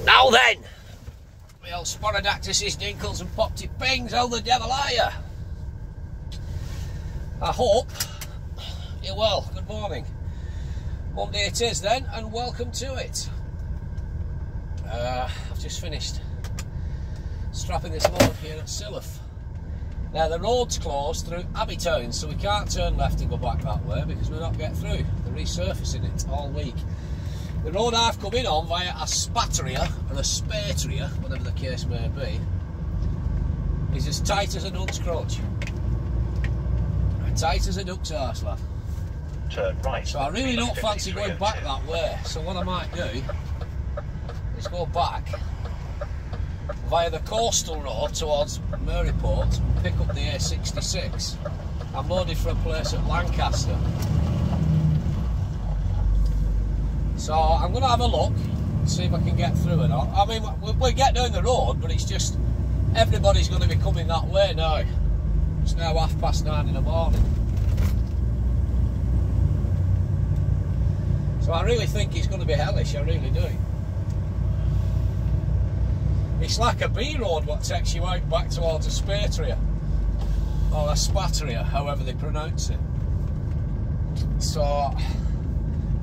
Now then, my old Sporadactyls, Dinkles and Popty Pings, how the devil are you? I hope you're well. Good morning. Monday it is then, and welcome to it. I've just finished strapping this load here at Silloth. Now the road's closed through Abbey Town, so we can't turn left and go back that way because we're not getting through. They're resurfacing it all week. The road I've come in on via a spatteria, or a spateria, whatever the case may be, is as tight as a nut's crotch. Tight as a duck's arse, lad. Turn right. So I really don't fancy going back that way. So what I might do is go back via the coastal road towards Maryport and pick up the A66. I'm loaded for a place at Lancaster. So I'm going to have a look, see if I can get through or not. I mean, we'll get down the road, but it's just, everybody's going to be coming that way now. It's now 9:30 in the morning. So I really think it's going to be hellish, I really do. It's like a B road what takes you out back towards a spateria. Or a spatteria, however they pronounce it. So,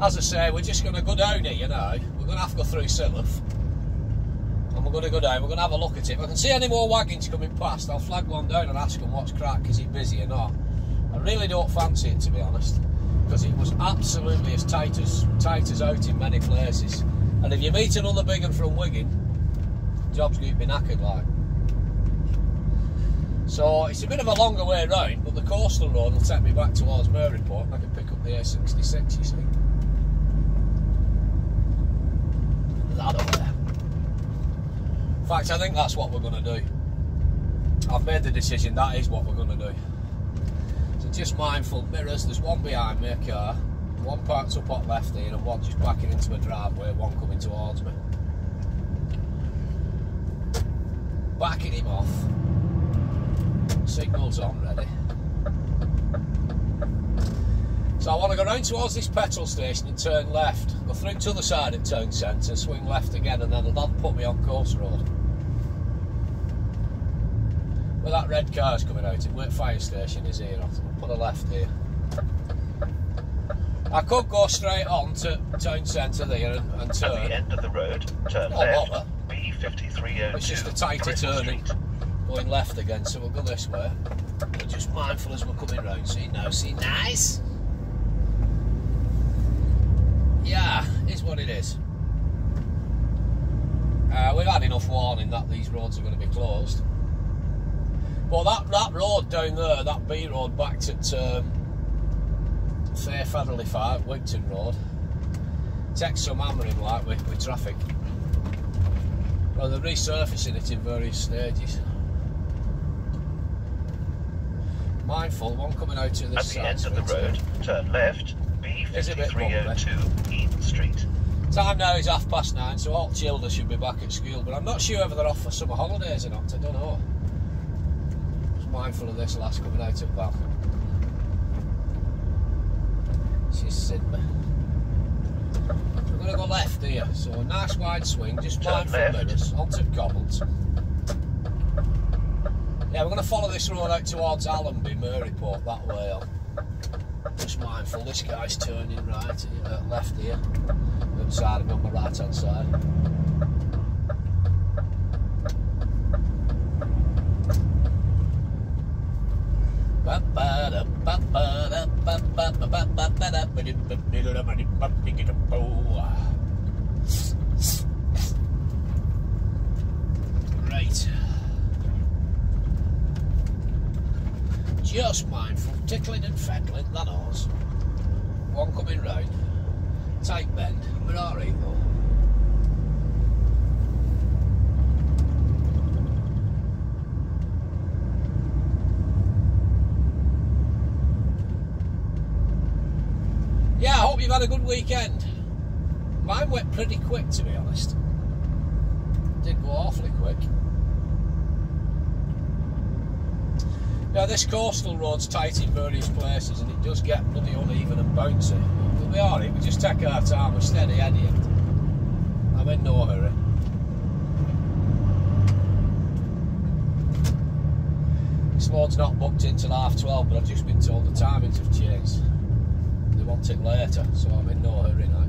as I say, we're just going to go down here, you know. We're going to have to go through Silloth. And we're going to go down, we're going to have a look at it. If I can see any more wagons coming past, I'll flag one down and ask them what's crack, is it busy or not. I really don't fancy it, to be honest, because it was absolutely as tight as out in many places. And if you meet another big one from Wigan, job's going to be knackered like. So it's a bit of a longer way round, but the coastal road will take me back towards Maryport and I can pick up the A66, you see. That over there. In fact, I think that's what we're going to do. I've made the decision, that is what we're going to do. So just mindful, mirrors, there's one behind me, a car, one parked up on left here and one just backing into a driveway, one coming towards me. Backing him off, signals on, ready. So I want to go round towards this petrol station and turn left, go through to the other side of town centre, swing left again, and then that'll put me on coast road. Where that red car's coming out, where the fire station is here, I'll put a left here. I could go straight on to town centre there and turn. At the end of the road, turn left. B5302. It's just a tighter turning, going left again, so we'll go this way. We're just mindful as we're coming round. See now, see, nice. Yeah, is what it is. We've had enough warning that these roads are going to be closed. But that road down there, that B road back to Fair Federally 5, Wigton Road, takes some hammering like with traffic. Well, they're resurfacing it in various stages. Mindful, one coming out to this side. At the end of the road, turn left, B5302, Eden Street. Time now is 9:30, so all children should be back at school, but I'm not sure whether they're off for summer holidays or not, I don't know. Just mindful of this lass coming out of that. She's sitting there. We're going to go left here, so a nice wide swing, just mindful of mirrors, onto cobbles. Yeah, we're going to follow this road out towards Allenby, Maryport, that way on. Just mindful, this guy's turning right, left here, outside of me on my right hand side. Right. Just mindful, tickling and fettling, that horse. One coming round. Tight bend. We're alright though. Yeah, I hope you've had a good weekend. Mine went pretty quick, to be honest. It did go awfully quick. Now this coastal road's tight in various places and it does get bloody uneven and bouncy. We'll be alright, we just take our time, we're steady Eddie. I'm in no hurry. This load's not booked in till 12:30, but I've just been told the timings have changed. They want it later, so I'm in no hurry now.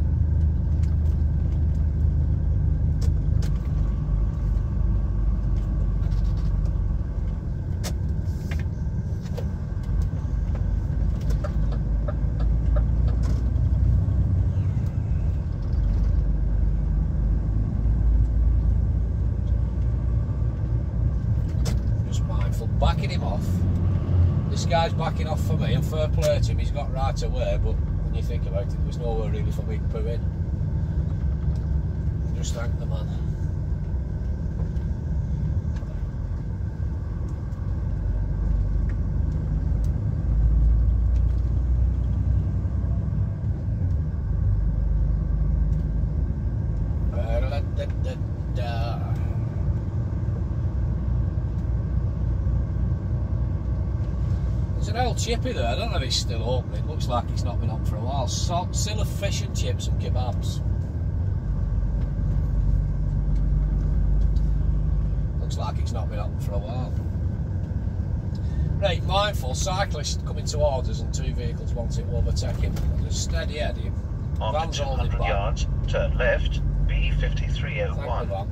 Backing him off. This guy's backing off for me, and fair play to him, he's got right away, but when you think about it, there was nowhere really for me to put in. Just thank the man. There's an old chippy there, I don't know if it's still open, it looks like it's not been on for a while. Silloth fish and chips and kebabs. Looks like it's not been open for a while. Right, mindful, cyclist coming towards us and two vehicles want it overtaking. Just steady Eddie. After 200 yards, turn left, B5301.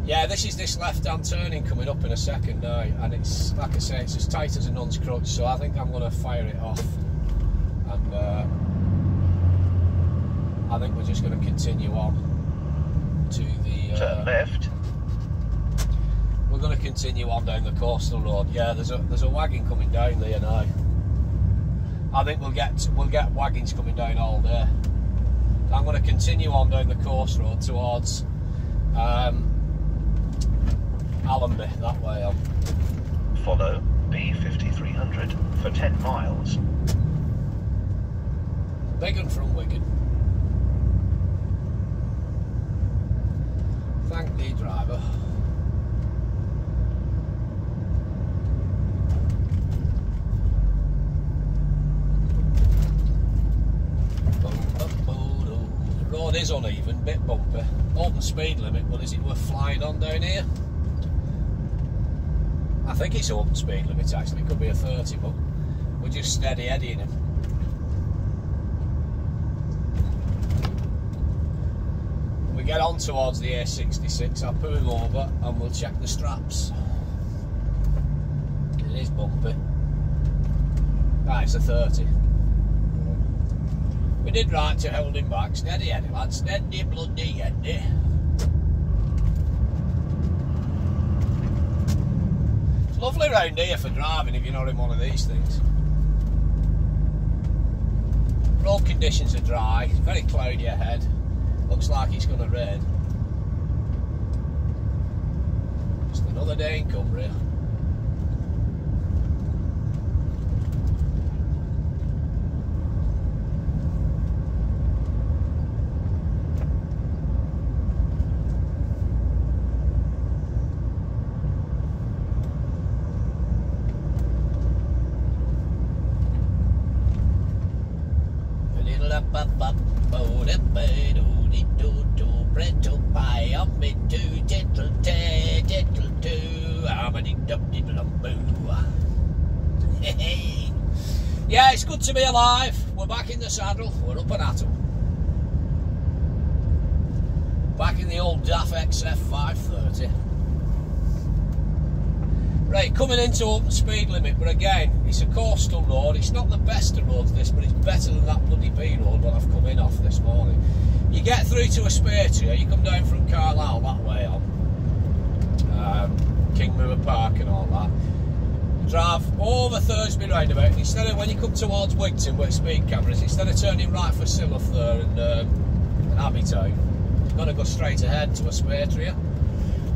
Yeah, this is this left-hand turning coming up in a second now, and it's, like I say, it's as tight as a nun's crutch, so I think I'm going to fire it off, and I think we're just going to continue on to the... turn left. We're going to continue on down the coastal road. Yeah, there's a wagon coming down there now. I think we'll get wagons coming down all day. I'm going to continue on down the coast road towards Allenby, that way on. Follow B5300 for 10 miles. Big one from Wigan. Thank the driver. The road is uneven, bit bumpy. Open speed limit, but is it worth flying on down here? I think it's open speed limit actually, it could be a 30, but we're just steady eddying him. When we get on towards the A66, I'll put him over and we'll check the straps. It is bumpy. Ah, it's a 30. We did right to hold him back. Steady Eddie, lad, steady bloody Eddie. Lovely round here for driving if you're not in one of these things. Road conditions are dry, it's very cloudy ahead. Looks like it's going to rain. Just another day in Cumbria. Yeah, it's good to be alive. We're back in the saddle. We're up and at 'em. Back in the old DAF XF 530. Right, coming into open speed limit, but again, it's a coastal road. It's not the best of roads, this, but it's better than that bloody B road what I've come in off this morning. You get through to Aspertia, you come down from Carlisle that way on, Kingmere Park and all that. Drive over Thursby roundabout, and instead of, when you come towards Wigton where speed cameras, instead of turning right for Silloth there and Abbey Town, you've got to go straight ahead to Aspertia.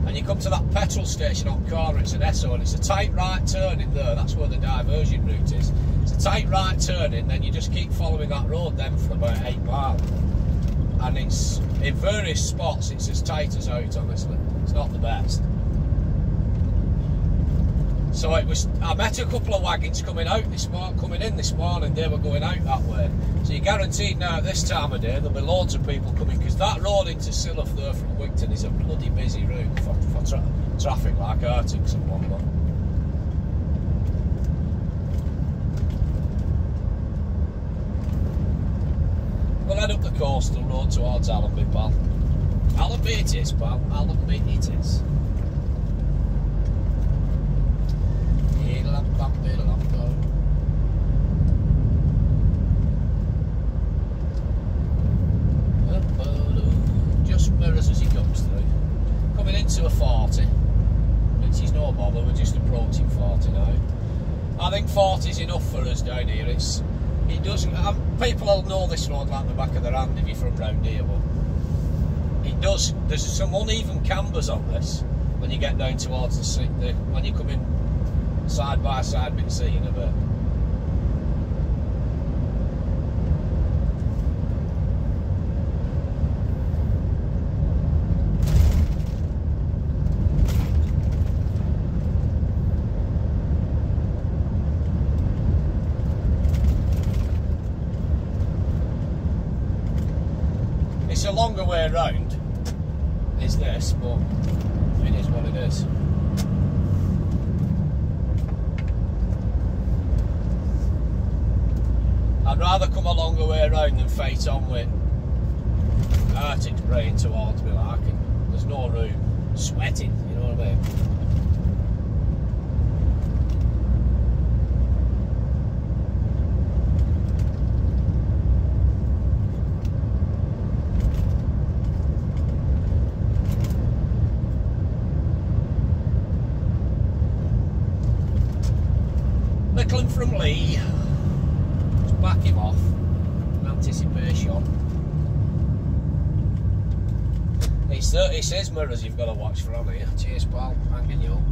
And you come to that petrol station on corner, it's an Esso, and it's a tight right turn in there, that's where the diversion route is. It's a tight right turn in, then you just keep following that road then for about 8 miles. And it's, in various spots, it's as tight as out, honestly. It's not the best. So it was, I met a couple of wagons coming in this morning, they were going out that way. So you're guaranteed now at this time of day there'll be loads of people coming, because that road into Silloth there from Wigton is a bloody busy route for traffic like Arctics and whatnot. coastal road towards Allenby, pal. Allenby it is, pal. Allenby it is. Just mirrors as he comes through. Coming into a 40, which is no bother, we're just approaching 40 now. I think 40 is enough for us down here. It doesn't. People will know this road like the back of their hand if you're from round here, but it does. There's some uneven cambers on this when you get down towards the sea. When you come in side by side with the sea in a bit. It's a longer way round, is this, but it is what it is. I'd rather come a longer way round than fight on with Arctic spraying towards me like, and there's no room, sweating, you know what I mean? Nickling from Lee, just back him off in anticipation. It's 36 mirrors you've got to watch for on here. Cheers, pal, hanging you up.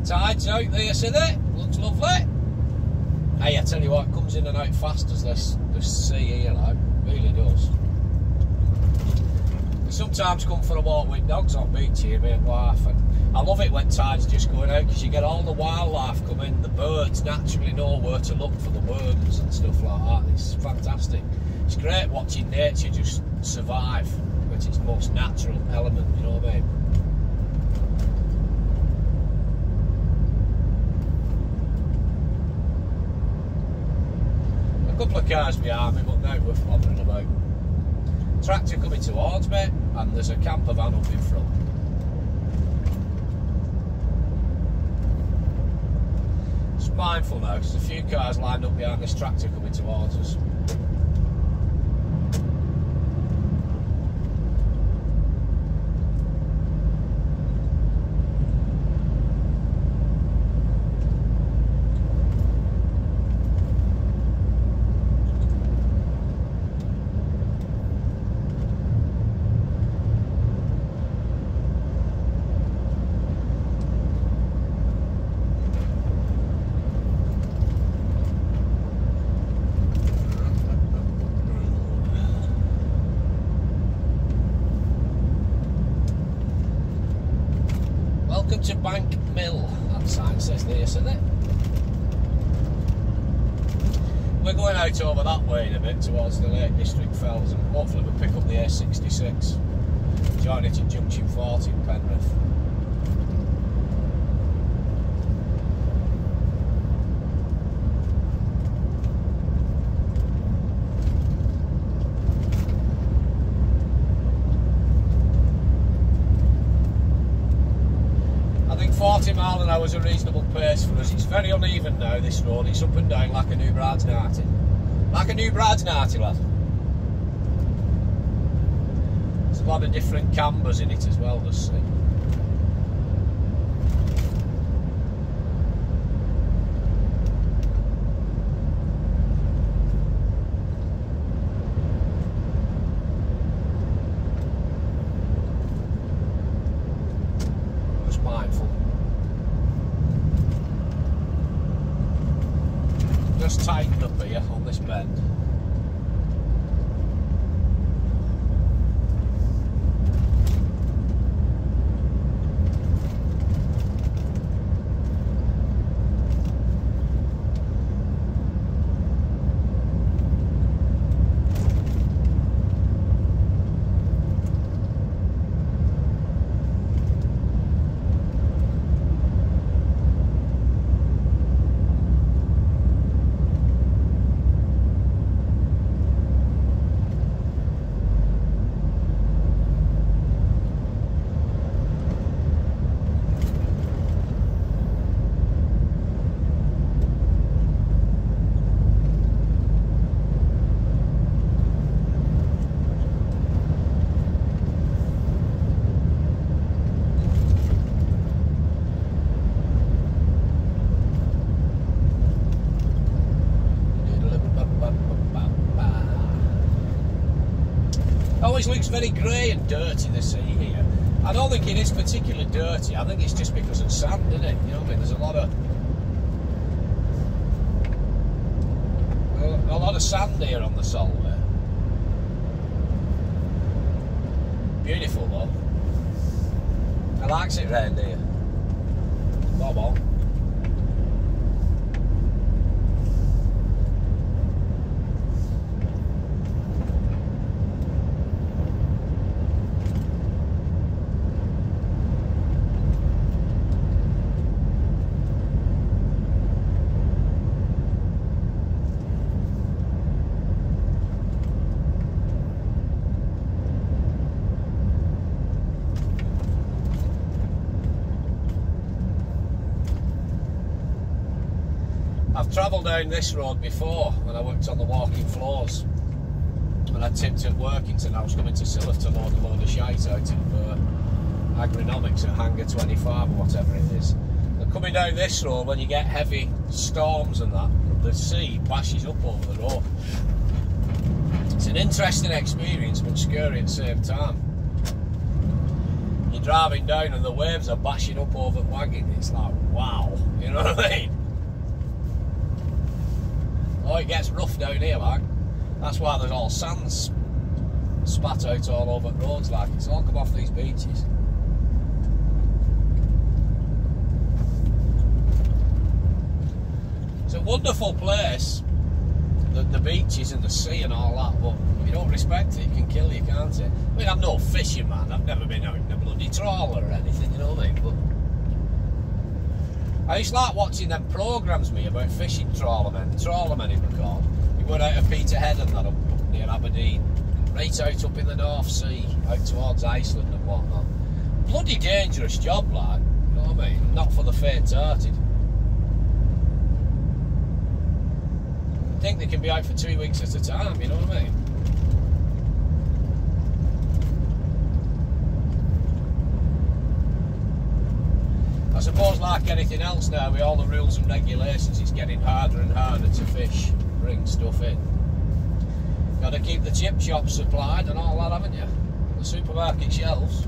Tide's out there, see that? Looks lovely. Hey, I tell you what, it comes in and out fast as this sea here, like, really does. Sometimes come for a walk with dogs on beach here, me and wife, and I love it when tide's just going out because you get all the wildlife come in, the birds naturally know where to look for the worms and stuff like that. It's fantastic. It's great watching nature just survive, which is its most natural element, you know what I mean? A couple of cars behind me, but no worth bothering about. Tractor coming towards me, and there's a camper van up in front. Just mindful now, because there's a few cars lined up behind this tractor coming towards us. Welcome to Bank Mill, that sign says there, isn't it? We're going out over that way in a bit towards the Lake District Fells, and hopefully we'll pick up the A66, join it at Junction 40 in Penrith. I think 40 mile an hour is a reasonable pace for us. It's very uneven now, this road. It's up and down like a new bride's nighty. Like a new bride's nighty, lad. There's a lot of different cambers in it as well, just see. Mindful. Just tighten up here on this bend. Always looks very grey and dirty, the sea here. I don't think it is particularly dirty. I think it's just because of sand, isn't it? You know what I mean? There's a lot of sand here on the Solway. Beautiful though. I likes it round here. Come on. I've travelled down this road before when I worked on the walking floors. When I tipped at Workington, I was coming to Silloth to load a load of shite out of agronomics at Hangar 25 or whatever it is. And coming down this road, when you get heavy storms and that, the sea bashes up over the road. It's an interesting experience but scary at the same time. You're driving down and the waves are bashing up over the wagon. It's like, wow, you know what I mean? Oh, it gets rough down here, like. That's why there's all sands spat out all over the roads, like. It's all come off these beaches. It's a wonderful place, the beaches and the sea and all that, but if you don't respect it, it can kill you, can't it? I mean, I'm no fisherman, I've never been out in a bloody trawler or anything, you know what I mean? But I used to like watching them programmes about fishing trawlermen it were called. You go out of Peterhead and that up near Aberdeen, right out up in the North Sea, out towards Iceland and whatnot. Bloody dangerous job, like, you know what I mean? Not for the faint-hearted. I think they can be out for 2 weeks at a time, you know what I mean? I suppose like anything else now, with all the rules and regulations, it's getting harder and harder to fish, bring stuff in. Got to keep the chip shops supplied and all that, haven't you? The supermarket shelves.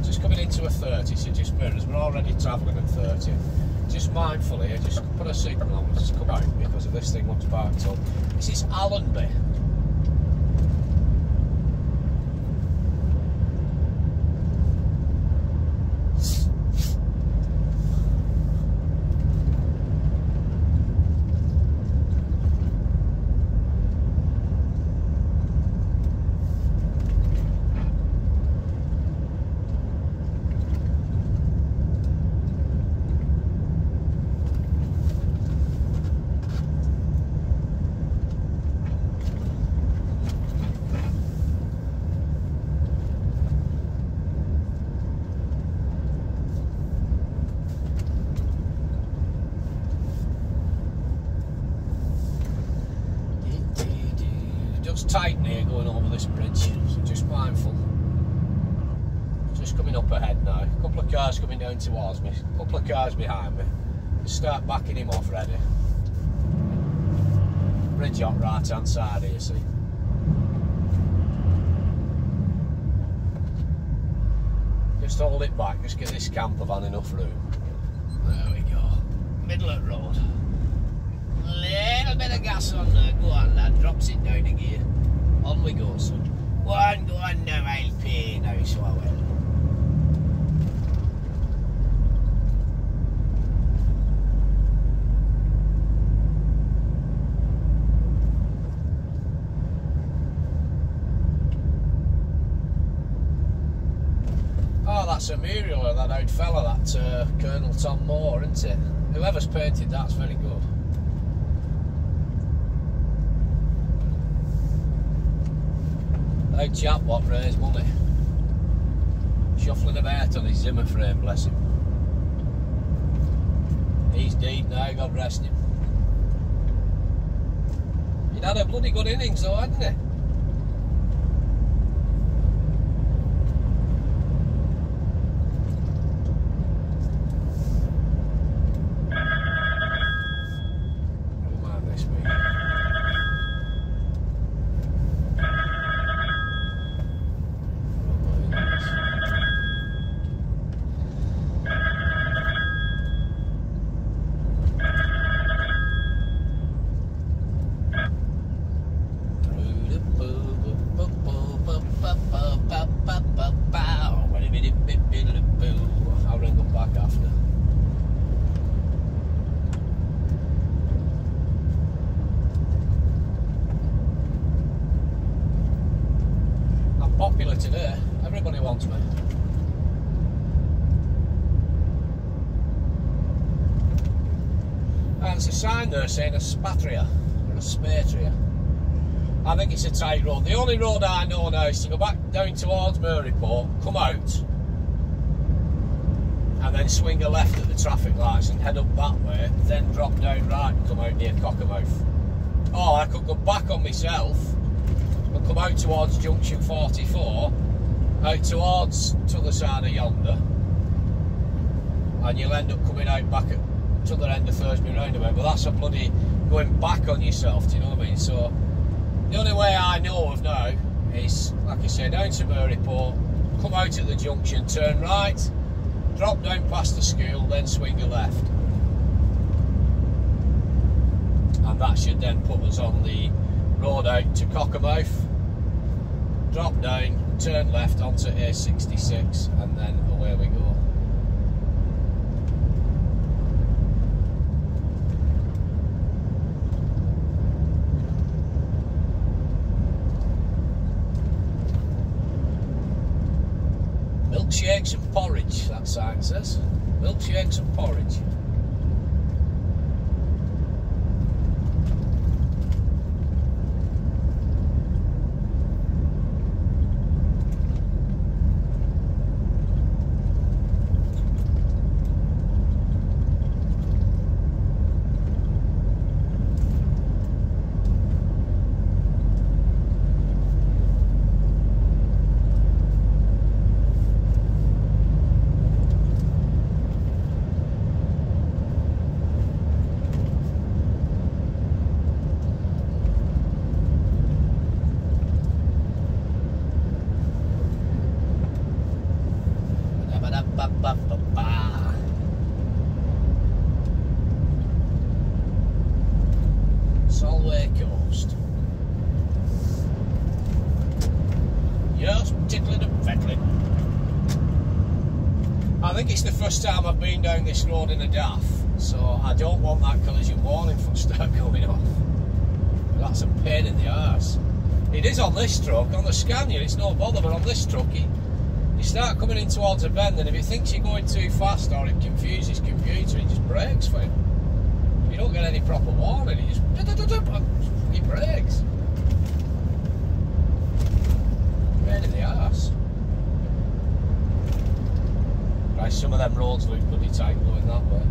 Just coming into a 30, so just mirrors, we're already travelling at 30. Just mindful here, just put a signal on, just come out because of this thing looks parked up. This is Allenby. Tight here going over this bridge, so just mindful. Just coming up ahead now. A couple of cars coming down towards me, a couple of cars behind me. Just start backing him off ready. Bridge on right hand side here, see. Just hold it back, just get this camper van enough room. There we go. Middle of the road. Little bit of gas on there, go on lad, drops it down a gear. On we go, son. Go on now, I'll pay now, so I will. Oh, that's a mural of that old fella, that Colonel Tom Moore, isn't it? Whoever's painted that's very good. Old chap what raised money. Shuffling about on his Zimmer frame, bless him. He's dead now, God rest him. He'd had a bloody good innings though, hadn't he? towards me. And there's a sign there saying a spatria or a spatria. I think it's a tight road. The only road I know now is to go back down towards Maryport, come out, and then swing a left at the traffic lights and head up that way, then drop down right and come out near Cockermouth. Or I could go back on myself and come out towards junction 44, out towards the other side of yonder, and you'll end up coming out back at the other end of Thursby roundabout. But that's a bloody going back on yourself, do you know what I mean? So the only way I know of now is, like I say, down to Maryport, come out at the junction, turn right, drop down past the school, then swing a left. And that should then put us on the road out to Cockermouth, drop down, turn left onto A66, and then away we go. Milkshakes and porridge, that sign says. Milkshakes and porridge. Solway Coast. Yes, tickling and fettling. I think it's the first time I've been down this road in a DAF, so I don't want that collision warning from start going off. That's a pain in the arse. It is on this truck. On the Scania it's no bother, but on this truck you start coming in towards a bend, and if he thinks you're going too fast or it confuses his computer, he just brakes for him. You don't get any proper warning, he just he brakes. Pain in the arse. Right, some of them roads look bloody tight going that way.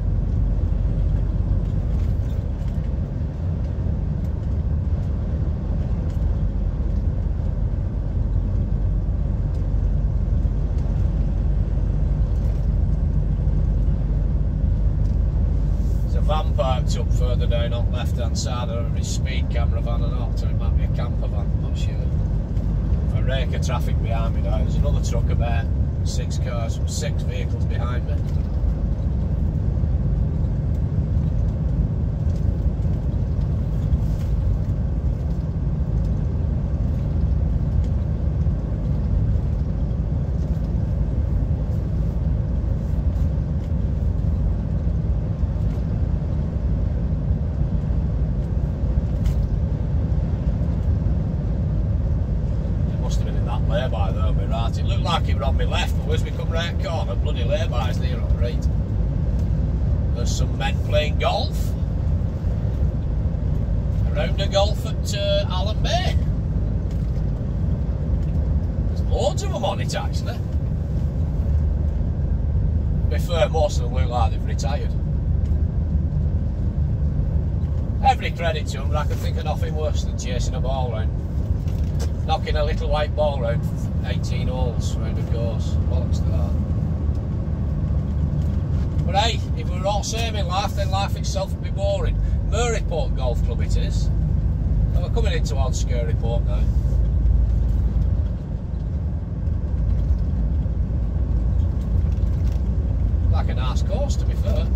Van parked up further down on the left hand side. I don't know if it's a speed camera van or not, or it might be a camper van, I'm not sure. If I rake of traffic behind me now, there's another truck about 6 vehicles behind me. Lay-by though, me right. It looked like it were on my left, but as we come round corner, bloody lay-by's there on the right. There's some men playing golf. A round of golf at Allen Bay. There's loads of them on it actually. To be fair, most of them look like they've retired. Every credit to them, but I can think of nothing worse than chasing a ball round. Knocking a little white ball round 18 holes round a course. Bollocks to that. But hey, if we were all same in life, then life itself would be boring. Maryport Golf Club it is. And we're coming in towards Scaryport now. Like a nice course, to be fair.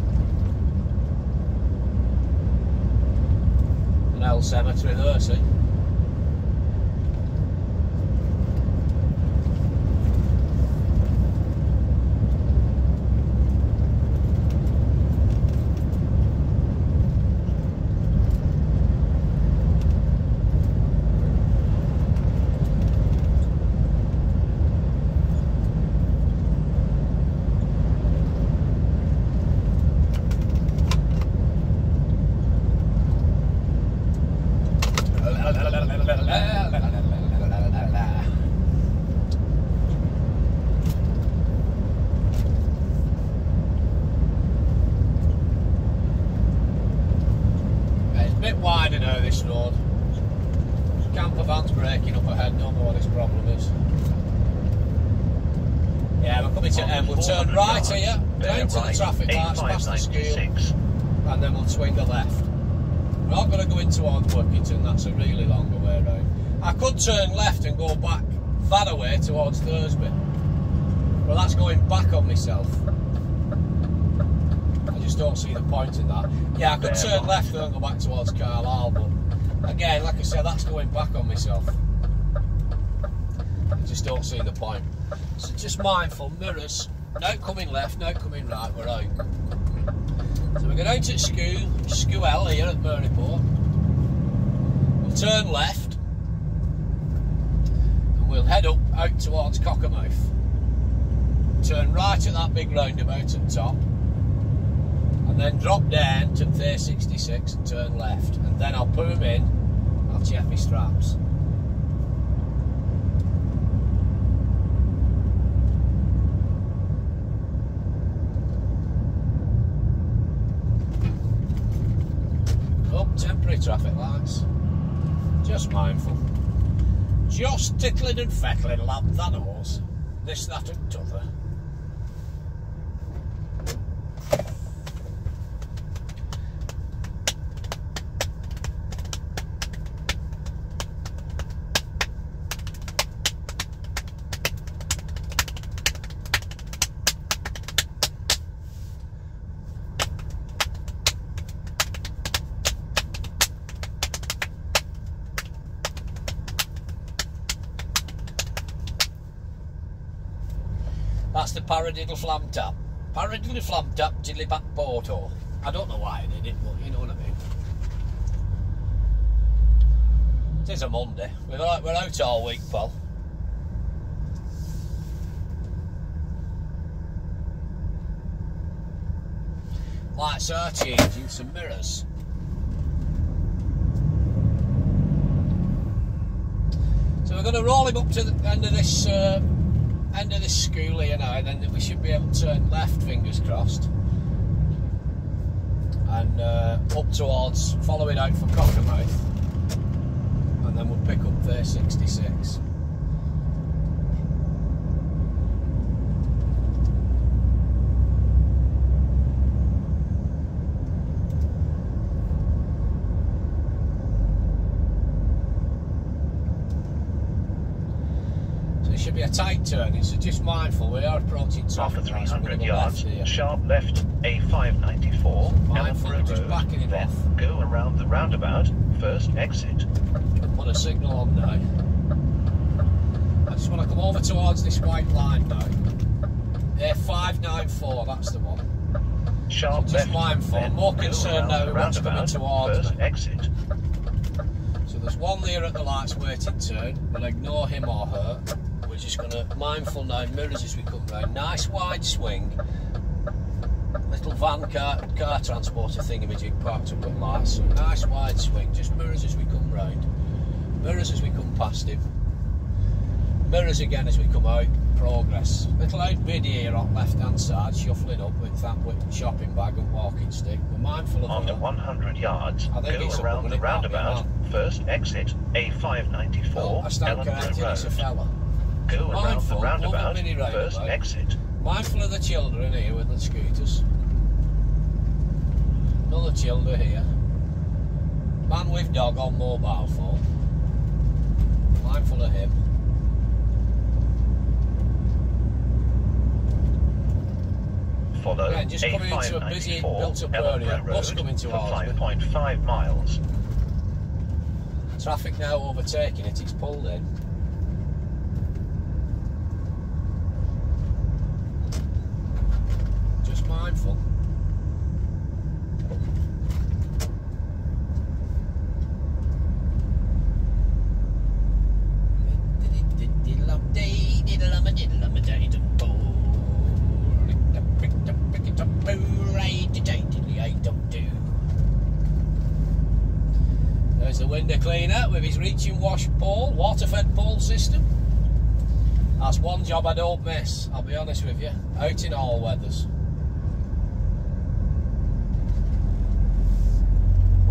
An old cemetery there, see. this road. Camper van's braking up ahead, don't know what his problem is. Yeah, we're coming to end. We'll turn right here, down to the traffic lights, past the school, and then we'll swing a left. We're not going to go into Workington, that's a really long way round. I could turn left and go back that way towards Thursby. Well, that's going back on myself. I just don't see the point in that. Yeah, I could turn left and then go back towards Carlisle, but again, like I said, that's going back on myself. I just don't see the point. So just mindful, mirrors, no coming left, no coming right, we're out. So we're going out to school here at Maryport. We'll turn left and we'll head up out towards Cockermouth. Turn right at that big roundabout at the top and then drop down to A66 and turn left, and then I'll put them in, I'll check my straps. Temporary traffic lights. Just mindful. Just tickling and fettling, lad, that horse. This, that and t'other. That's the paradiddle flam tap. Paradiddle flam tap, diddly back porto. I don't know why I did it, but you know what I mean. It is a Monday. We're out all week, pal. Lights are changing, some mirrors. So we're going to roll him up to the end of this school here now, and then we should be able to turn left, fingers crossed, and up towards, following out for Cockermouth, and then we'll pick up A66. Should be a tight turning, so just mindful, we are approaching traffic. After 300 yards, sharp left, A594, mindful, we're just backing it off. Go around the roundabout, first exit. Put a signal on now. I just want to come over towards this white line now. A594, that's the one. Sharp so just left, mindful, I'm more concerned now with what's coming towards first me. Exit. So there's one there at the lights waiting turn, we'll ignore him or her. We're just going to, mindful now, mirrors as we come round. Nice wide swing. Little van car transporter thingamajig parked up at lights. So nice wide swing. Just mirrors as we come round. Mirrors as we come past him. Mirrors again as we come out. Progress. Little out bid here on left hand side, shuffling up with that shopping bag and walking stick. We're mindful of After her. 100 yards, I think go around the roundabout, first exit, A594, oh, I stand Ellenborough corrected, Road. it's a fella. Go around the roundabout, mini first roundabout. exit. Mindful of the children here with the scooters. Another childer here. Man with dog on mobile phone. Mindful of him. Follow Again, just coming into a busy built-up area. Bus coming towards me. 5.5 miles. Traffic now overtaking it, it's pulled in. Just mindful. There's the window cleaner with his reaching wash pole, water-fed pole system. That's one job I don't miss, I'll be honest with you, out in all weathers.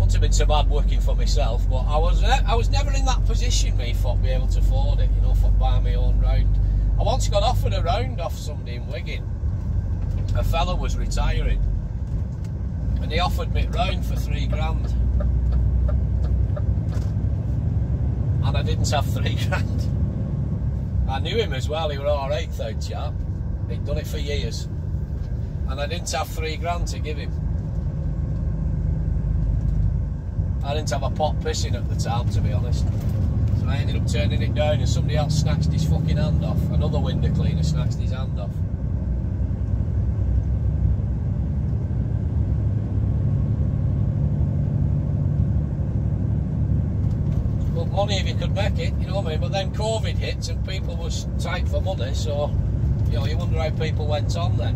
Wouldn't have been so bad working for myself, but I was never in that position, me, for to be able to afford it, you know, for buy my own round. I once got offered a round off somebody in Wigan. A fella was retiring, and he offered me round for £3 and I didn't have £3. I knew him as well, he was alright though, chap. He'd done it for years, and I didn't have £3 to give him. I didn't have a pot pissing at the time, to be honest, so I ended up turning it down, and somebody else snatched his fucking hand off. Another window cleaner snatched his hand off. Money if you could make it, you know what I mean, but then COVID hit and people was tight for money, so you know, you wonder how people went on then.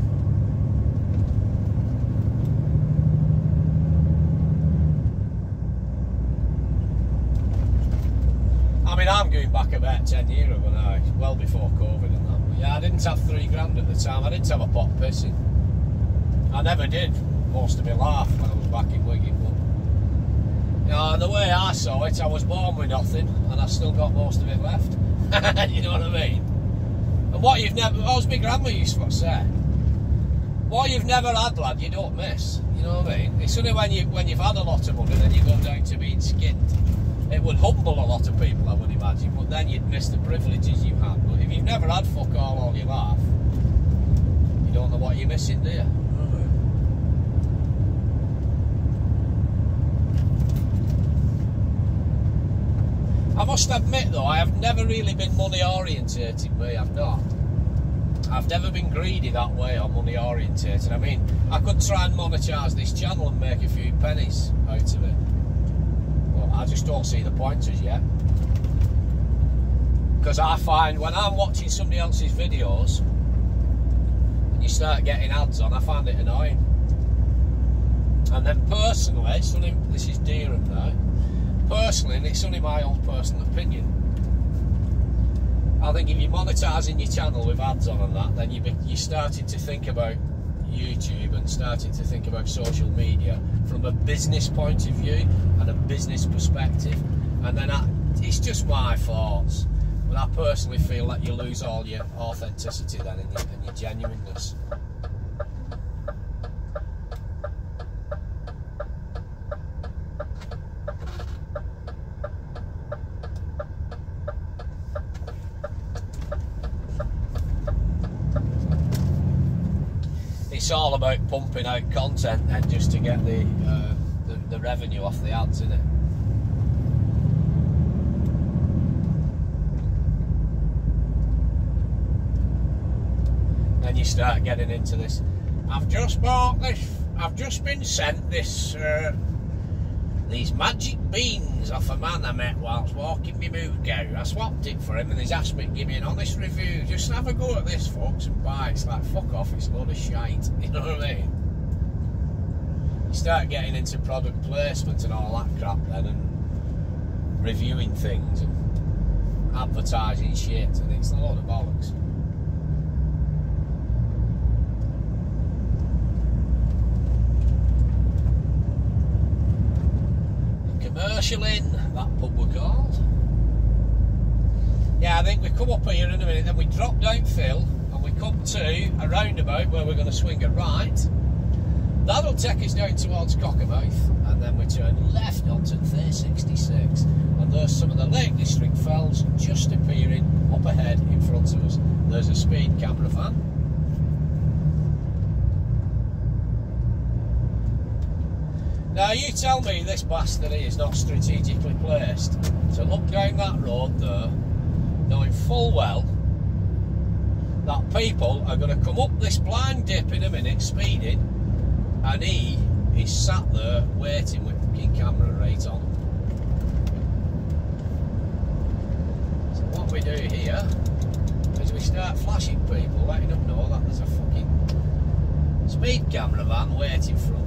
I mean, I'm going back about 10 years ago now, well before COVID and that. But yeah, I didn't have £3 at the time, I didn't have a pot pissing. I never did most of my life when I was back in Wigan. You know, the way I saw it, I was born with nothing, and I've still got most of it left. You know what I mean? And what you've never, as my grandma used to say, what you've never had, lad, you don't miss. You know what I mean? It's only when you've had a lot of money, then you go down to being skinned. It would humble a lot of people, I would imagine, but then you'd miss the privileges you had. But if you've never had fuck all your life, you don't know what you're missing, do you? I must admit though, I have never really been money orientated, me, I've not. I've never been greedy that way or money orientated. I mean, I could try and monetise this channel and make a few pennies out of it, but I just don't see the point as yet. Because I find when I'm watching somebody else's videos and you start getting ads on, I find it annoying. And then personally, this is Deerham now, personally, and it's only my own personal opinion, I think if you're monetising your channel with ads on and that, then you started to think about YouTube and started to think about social media from a business point of view and a business perspective. And then it's just my thoughts, but I personally feel that you lose all your authenticity then and your genuineness. It's all about pumping out content and just to get the revenue off the ads, isn't it? Then you start getting into this. I've just bought this. I've just been sent this. These magic beans off a man I met whilst walking my mood go. I swapped it for him and he's asked me to give me an honest review. Just have a go at this, folks, and buy it. It's like, fuck off, it's a load of shite. You know what I mean? You start getting into product placement and all that crap then, and reviewing things and advertising shit, and it's a load of bollocks. Commercial Inn, that pub we're called. Yeah, I think we come up here in a minute, then we drop down Phil and we come to a roundabout where we're going to swing a right. That'll take us down towards Cockermouth, and then we turn left onto 366, and there's some of the Lake District fells just appearing up ahead in front of us. There's a speed camera van. Now you tell me this bastard is not strategically placed to look down that road there, knowing full well that people are going to come up this blind dip in a minute, speeding, and he is sat there waiting with the fucking camera right on. So what we do here is we start flashing people, letting them know that there's a fucking speed camera van waiting for them.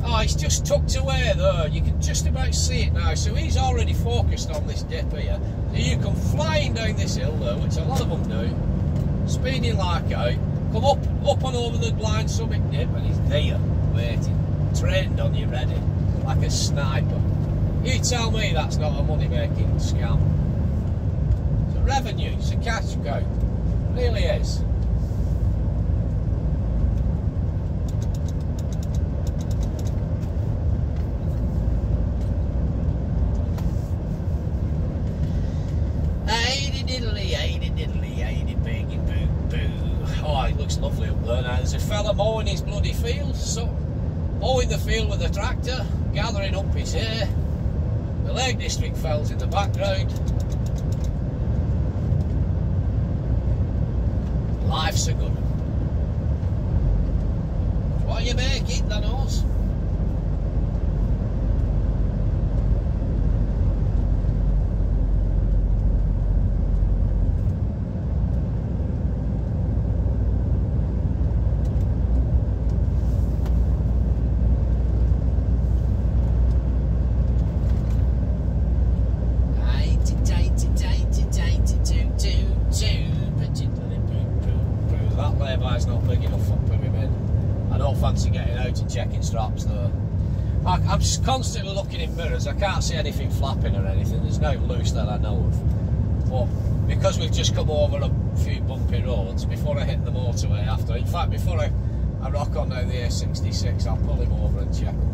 Oh, it's just tucked away there. You can just about see it now. So he's already focused on this dip here. So you come flying down this hill there, which a lot of them do, speeding like out, come up and over the blind summit dip, and he's there, waiting, trained on you, ready. like a sniper. You tell me that's not a money-making scam. It's a revenue, it's a cash cow. It really is. Oh, it looks lovely up there now. There's a fella mowing his bloody field, so mowing the field with a tractor, gathering up his hay. The Lake District fells in the background. Life's a good one. Why you make it, the nose? Checking straps though. I'm just constantly looking in mirrors. I can't see anything flapping or anything. There's no loose that I know of. But because we've just come over a few bumpy roads, before I hit the motorway after, in fact before I rock on now the A66, I'll pull him over and check him.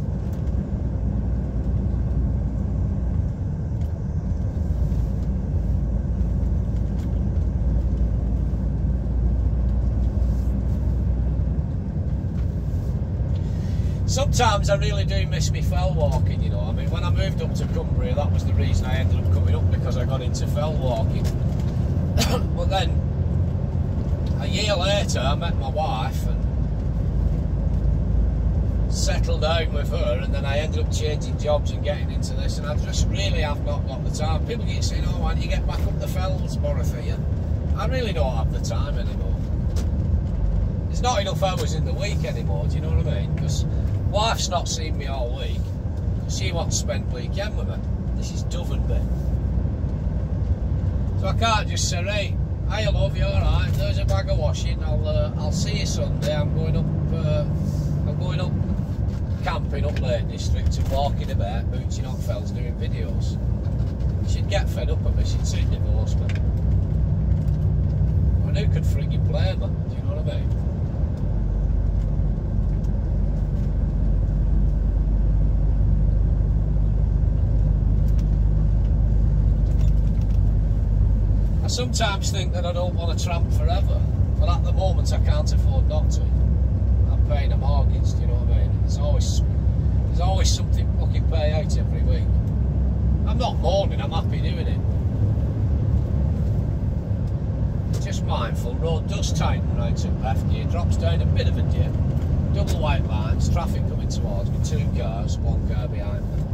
Sometimes I really do miss me fell walking, you know. I mean, when I moved up to Cumbria, that was the reason I ended up coming up, because I got into fell walking. But then, a year later, I met my wife and settled down with her, and then I ended up changing jobs and getting into this, and I just really have not got the time. People keep saying, oh, why don't you get back up the fells, Maryport? I really don't have the time anymore. There's not enough hours in the week anymore, do you know what I mean? Because wife's not seen me all week. She wants to spend weekend with me. This is Dovenby. So I can't just say, hey, I love you, alright, there's a bag of washing, I'll see you Sunday, I'm going up camping up Lake District and walking about, booting on fells, doing videos. She'd get fed up of me, she'd soon divorce me. And who could frigging blame her, do you know what I mean? I sometimes think that I don't want to tramp forever, but at the moment I can't afford not to. I'm paying a mortgage, do you know what I mean? There's always something fucking pay out every week. I'm not mourning, I'm happy doing it. Just mindful, road does tighten right to left here, drops down a bit of a dip, double white lines, traffic coming towards me, 2 cars, 1 car behind me.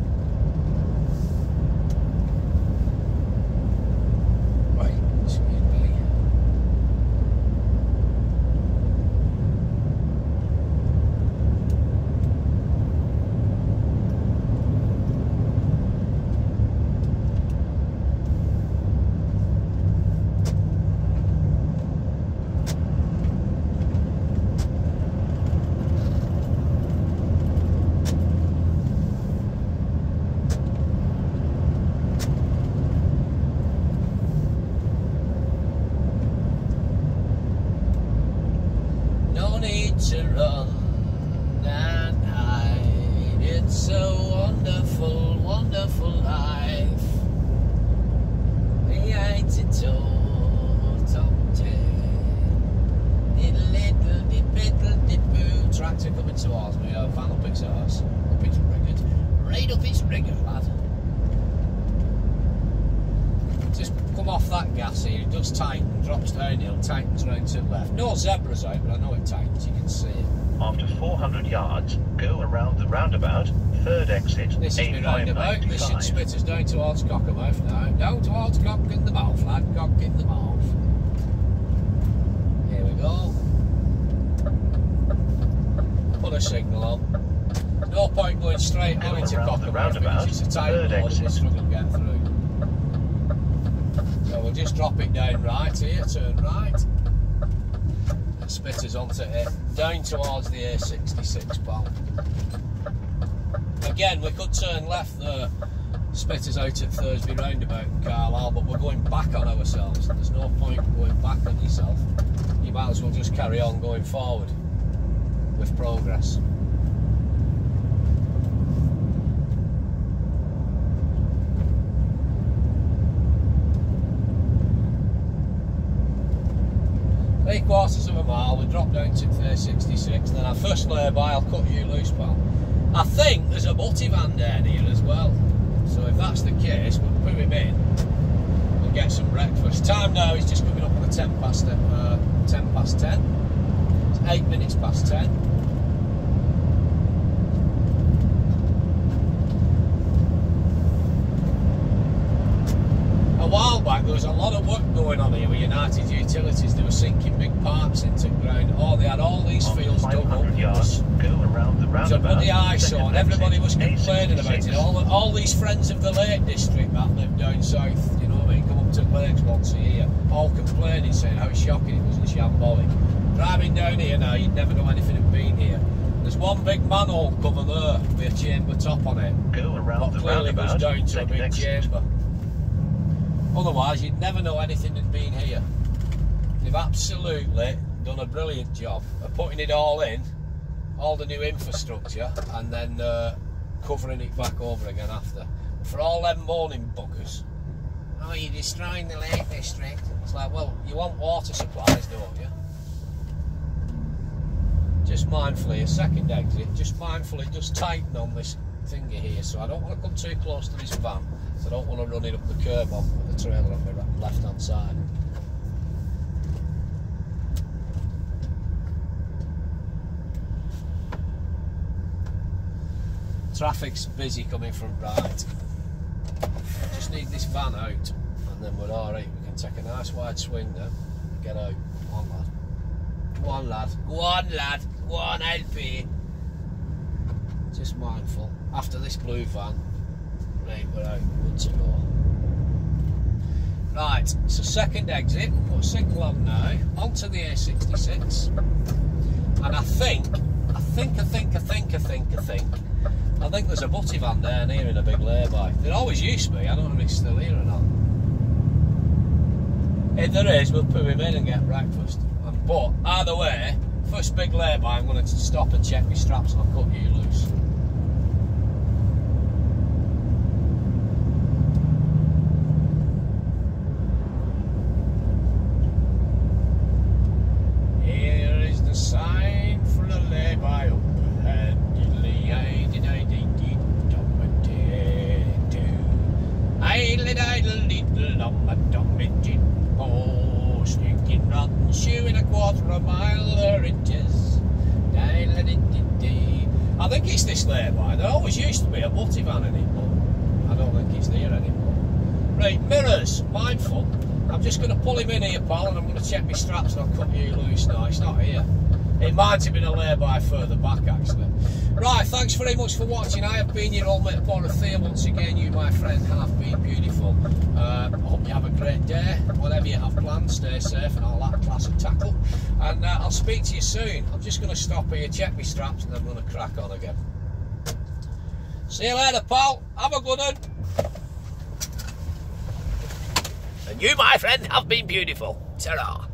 To run and hide, it's a wonderful, wonderful life. Tractor coming towards me, van up its arse, up its rigged, right up its rigged, lad. Just come off that gas here, it does tighten, drops downhill, tightens round to the left. No zebras out, but I know it tightens, you can see it. After 400 yards, go around the roundabout, 3rd exit, this is my roundabout, this should spit us down towards Cockermouth now. Down towards Cock in the mouth, lad, Cock in the mouth. Here we go. Put a signal on. No point going straight on into Cockermouth because it's a tight road and we'll struggle to get through. So we'll just drop it down right here, turn right. And spit us onto it, down towards the A66 pal. Again, we could turn left there, spit us out at Thursby roundabout in Carlisle, but we're going back on ourselves. There's no point going back on yourself. You might as well just carry on going forward with progress. Three-quarters of a mile, we drop down to 366, then our first lay-by, I'll cut you loose, pal. I think there's a butty van down here as well, so if that's the case, we'll put him in and get some breakfast. Time now is just coming up on the 10 past 10. It's 8 minutes past 10. A while back there was a lot of work going on here with United Utilities. They were sinking big pipes into the ground. Oh, they had all these fields dug up. Yards, go around the roundabout. It was a bloody eyesore and everybody was complaining about it. All these friends of the Lake District that live down south, you know what I mean, come up to the lakes once a year, all complaining, saying how shocking it was and shambolic. Driving down here now, you'd never know anything had been here. There's one big manhole cover there with a chamber top on it. Go around the clearly roundabout. goes down to a big chamber. Otherwise, you'd never know anything had been here. They've absolutely done a brilliant job of putting it all in, all the new infrastructure, and then covering it back over again after. For all them morning buggers, oh, you're destroying the Lake District. It's like, well, you want water supplies, don't you? Just mindfully, a second exit, just mindfully just tighten on this thingy here, so I don't want to come too close to this van. I don't want to run it up the curb on with the trailer on my left hand side. Traffic's busy coming from right. Just need this van out and then we're alright. We can take a nice wide swing now. Get out. Come on, lad. Go on, lad. Go on, lad. Go on, LP. Just mindful. After this blue van, right, we're out. Good to go. Right, so second exit. We'll put a signal on now. Onto the A66. And I think there's a butty van down here in a big lay-by. There always used to be. I don't know if it's still here or not. If there is, we'll put him in and get breakfast. But either way, first big lay-by, I'm going to stop and check my straps and I'll cut you loose. Here is the sign for the lay-by up ahead. Sneaking rotten shoe in a quarter of a mile, there it is. I think it's this lay-by. There always used to be a butty van in it, but I don't think it's there anymore. Right, mirrors, mindful. I'm just going to pull him in here, pal, and I'm going to check my straps and I'll cut you loose. No, it's not here. It might have been a lay-by further back, actually. Right, thanks very much for watching. I have been your old mate, Maryport. Once again, you, my friend, have been beautiful. I hope you have a great day. Whatever you have planned, stay safe and all that class of tackle. And I'll speak to you soon. I'm just going to stop here, check my straps, and then I'm going to crack on again. See you later, pal. Have a good one. And you, my friend, have been beautiful. Ta-ra.